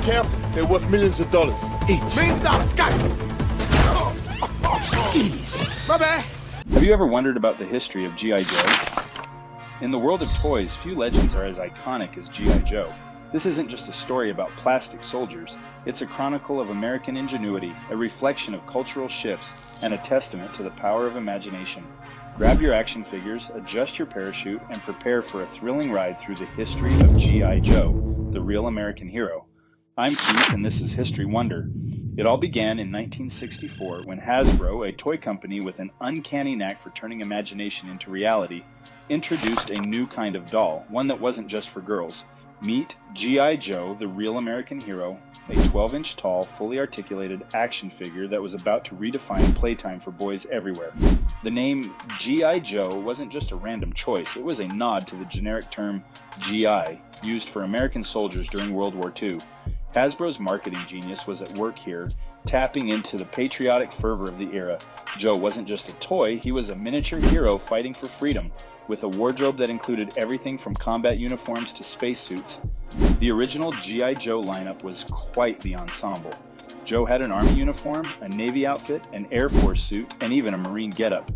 careful, they're worth millions of dollars. Each. Millions of dollars, got it! Jesus. My bad. Have you ever wondered about the history of G.I. Joe? In the world of toys, few legends are as iconic as G.I. Joe. This isn't just a story about plastic soldiers. It's a chronicle of American ingenuity, a reflection of cultural shifts, and a testament to the power of imagination. Grab your action figures, adjust your parachute, and prepare for a thrilling ride through the history of G.I. Joe, the real American hero. I'm Keith, and this is History Wonder. It all began in 1964 when Hasbro, a toy company with an uncanny knack for turning imagination into reality, introduced a new kind of doll, one that wasn't just for girls. Meet G.I. Joe, the real American hero, a 12-inch tall, fully articulated action figure that was about to redefine playtime for boys everywhere. The name G.I. Joe wasn't just a random choice, it was a nod to the generic term GI, used for American soldiers during World War II. Hasbro's marketing genius was at work here, tapping into the patriotic fervor of the era. Joe wasn't just a toy, he was a miniature hero fighting for freedom, with a wardrobe that included everything from combat uniforms to spacesuits. The original G.I. Joe lineup was quite the ensemble. Joe had an Army uniform, a Navy outfit, an Air Force suit, and even a Marine getup.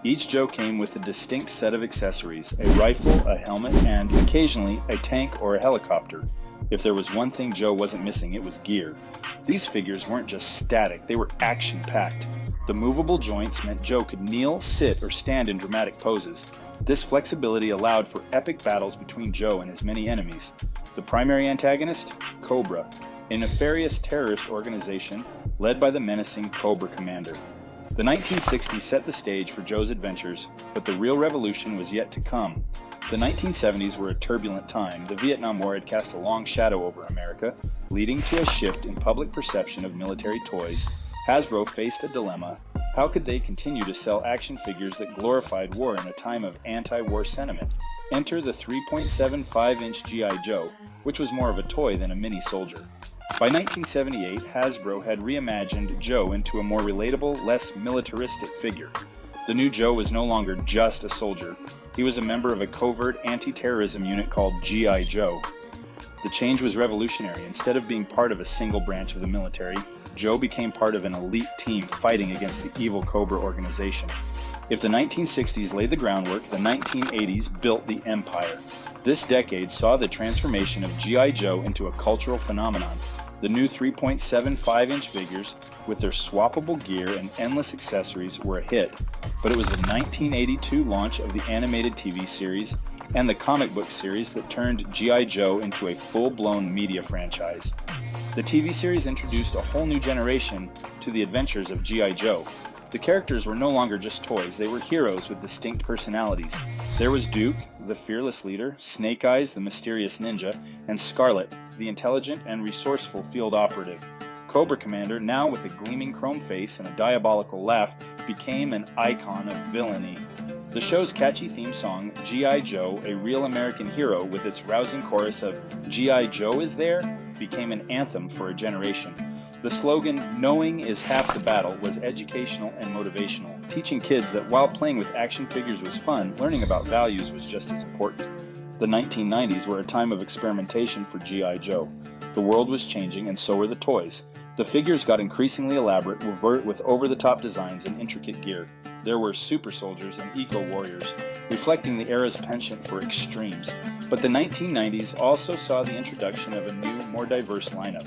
Each Joe came with a distinct set of accessories, a rifle, a helmet, and, occasionally, a tank or a helicopter. If there was one thing Joe wasn't missing, it was gear. These figures weren't just static, they were action-packed. The movable joints meant Joe could kneel, sit, or stand in dramatic poses. This flexibility allowed for epic battles between Joe and his many enemies. The primary antagonist? Cobra, a nefarious terrorist organization led by the menacing Cobra Commander. The 1960s set the stage for Joe's adventures, but the real revolution was yet to come. The 1970s were a turbulent time. The Vietnam War had cast a long shadow over America, leading to a shift in public perception of military toys. Hasbro faced a dilemma. How could they continue to sell action figures that glorified war in a time of anti-war sentiment? Enter the 3.75-inch G.I. Joe, which was more of a toy than a mini soldier. By 1978, Hasbro had reimagined Joe into a more relatable, less militaristic figure. The new Joe was no longer just a soldier. He was a member of a covert anti-terrorism unit called G.I. Joe. The change was revolutionary. Instead of being part of a single branch of the military, Joe became part of an elite team fighting against the evil Cobra organization. If the 1960s laid the groundwork, the 1980s built the empire. This decade saw the transformation of G.I. Joe into a cultural phenomenon. The new 3.75-inch figures, with their swappable gear and endless accessories, were a hit. But it was the 1982 launch of the animated TV series and the comic book series that turned G.I. Joe into a full-blown media franchise. The TV series introduced a whole new generation to the adventures of G.I. Joe. The characters were no longer just toys, they were heroes with distinct personalities. There was Duke, the fearless leader, Snake Eyes, the mysterious ninja, and Scarlet, the intelligent and resourceful field operative. Cobra Commander, now with a gleaming chrome face and a diabolical laugh, became an icon of villainy. The show's catchy theme song, G.I. Joe, a real American hero, with its rousing chorus of G.I. Joe is there, became an anthem for a generation. The slogan, knowing is half the battle, was educational and motivational, teaching kids that while playing with action figures was fun, learning about values was just as important. The 1990s were a time of experimentation for G.I. Joe. The world was changing, and so were the toys. The figures got increasingly elaborate, with over-the-top designs and intricate gear. There were super soldiers and eco-warriors, reflecting the era's penchant for extremes. But the 1990s also saw the introduction of a new, more diverse lineup.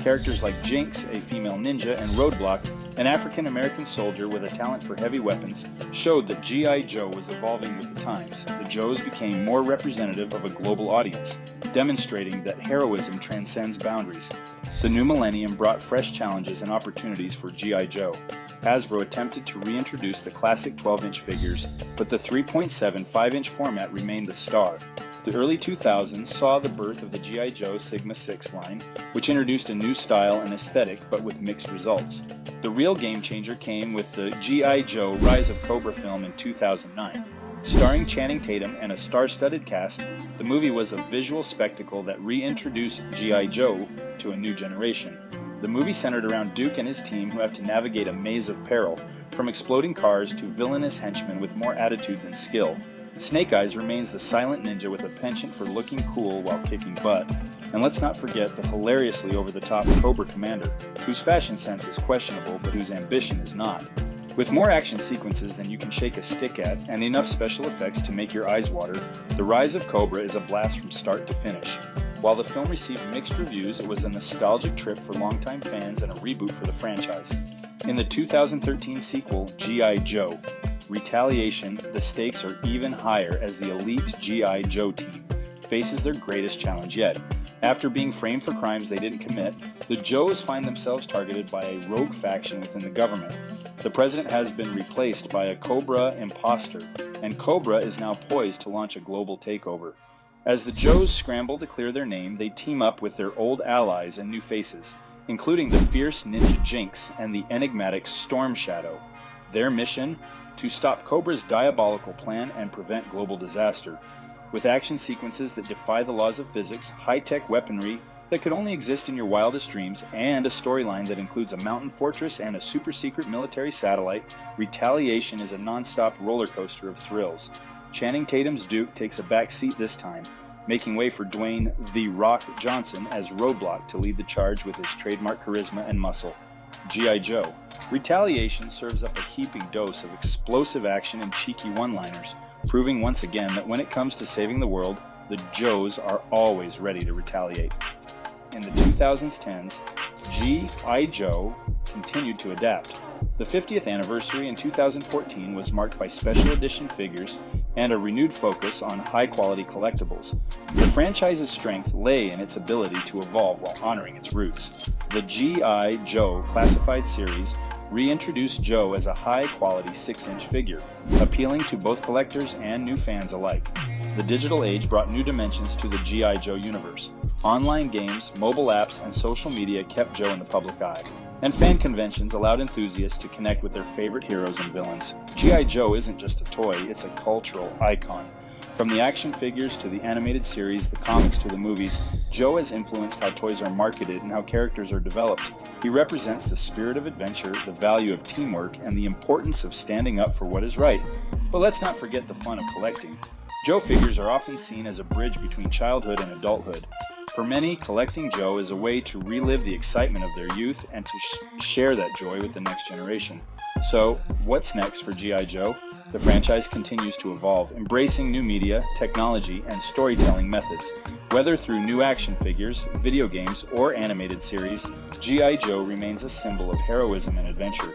Characters like Jinx, a female ninja, and Roadblock, an African-American soldier with a talent for heavy weapons, showed that G.I. Joe was evolving with the times. The Joes became more representative of a global audience, demonstrating that heroism transcends boundaries. The new millennium brought fresh challenges and opportunities for G.I. Joe. Hasbro attempted to reintroduce the classic 12-inch figures, but the 3.75-inch format remained the star. The early 2000s saw the birth of the G.I. Joe Sigma 6 line, which introduced a new style and aesthetic, but with mixed results. The real game changer came with the G.I. Joe Rise of Cobra film in 2009. Starring Channing Tatum and a star-studded cast, the movie was a visual spectacle that reintroduced G.I. Joe to a new generation. The movie centered around Duke and his team who have to navigate a maze of peril, from exploding cars to villainous henchmen with more attitude than skill. Snake Eyes remains the silent ninja with a penchant for looking cool while kicking butt. And let's not forget the hilariously over-the-top Cobra Commander, whose fashion sense is questionable but whose ambition is not. With more action sequences than you can shake a stick at, and enough special effects to make your eyes water, The Rise of Cobra is a blast from start to finish. While the film received mixed reviews, it was a nostalgic trip for longtime fans and a reboot for the franchise. In the 2013 sequel, G.I. Joe Retaliation, the stakes are even higher as the elite G.I. Joe team faces their greatest challenge yet. After being framed for crimes they didn't commit, the Joes find themselves targeted by a rogue faction within the government. The president has been replaced by a Cobra imposter, and Cobra is now poised to launch a global takeover. As the Joes scramble to clear their name, they team up with their old allies and new faces, including the fierce Ninja Jinx and the enigmatic Storm Shadow. Their mission? To stop Cobra's diabolical plan and prevent global disaster. With action sequences that defy the laws of physics, high-tech weaponry that could only exist in your wildest dreams, and a storyline that includes a mountain fortress and a super-secret military satellite, Retaliation is a non-stop roller coaster of thrills. Channing Tatum's Duke takes a back seat this time, making way for Dwayne "The Rock" Johnson as Roadblock to lead the charge with his trademark charisma and muscle. G.I. Joe Retaliation serves up a heaping dose of explosive action and cheeky one-liners, proving once again that when it comes to saving the world, the Joes are always ready to retaliate. In the 2010s, G.I. Joe continued to adapt. The 50th anniversary in 2014 was marked by special edition figures and a renewed focus on high-quality collectibles. The franchise's strength lay in its ability to evolve while honoring its roots. The G.I. Joe Classified series reintroduced Joe as a high-quality 6-inch figure, appealing to both collectors and new fans alike. The digital age brought new dimensions to the G.I. Joe universe. Online games, mobile apps, and social media kept Joe in the public eye, and fan conventions allowed enthusiasts to connect with their favorite heroes and villains. G.I. Joe isn't just a toy, it's a cultural icon. From the action figures to the animated series, the comics to the movies, Joe has influenced how toys are marketed and how characters are developed. He represents the spirit of adventure, the value of teamwork, and the importance of standing up for what is right. But let's not forget the fun of collecting. Joe figures are often seen as a bridge between childhood and adulthood. For many, collecting Joe is a way to relive the excitement of their youth and to share that joy with the next generation. So, what's next for G.I. Joe? The franchise continues to evolve, embracing new media, technology, and storytelling methods. Whether through new action figures, video games, or animated series, G.I. Joe remains a symbol of heroism and adventure.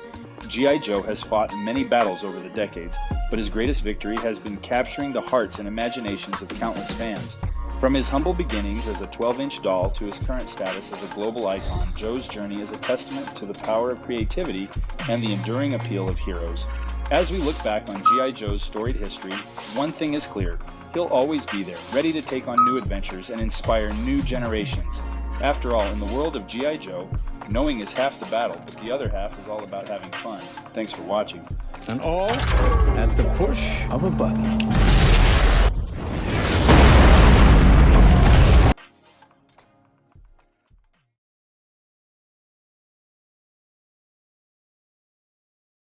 G.I. Joe has fought many battles over the decades, but his greatest victory has been capturing the hearts and imaginations of countless fans. From his humble beginnings as a 12-inch doll to his current status as a global icon, Joe's journey is a testament to the power of creativity and the enduring appeal of heroes. As we look back on G.I. Joe's storied history, one thing is clear: he'll always be there, ready to take on new adventures and inspire new generations. After all, in the world of G.I. Joe, knowing is half the battle, but the other half is all about having fun. Thanks for watching. And all at the push of a button.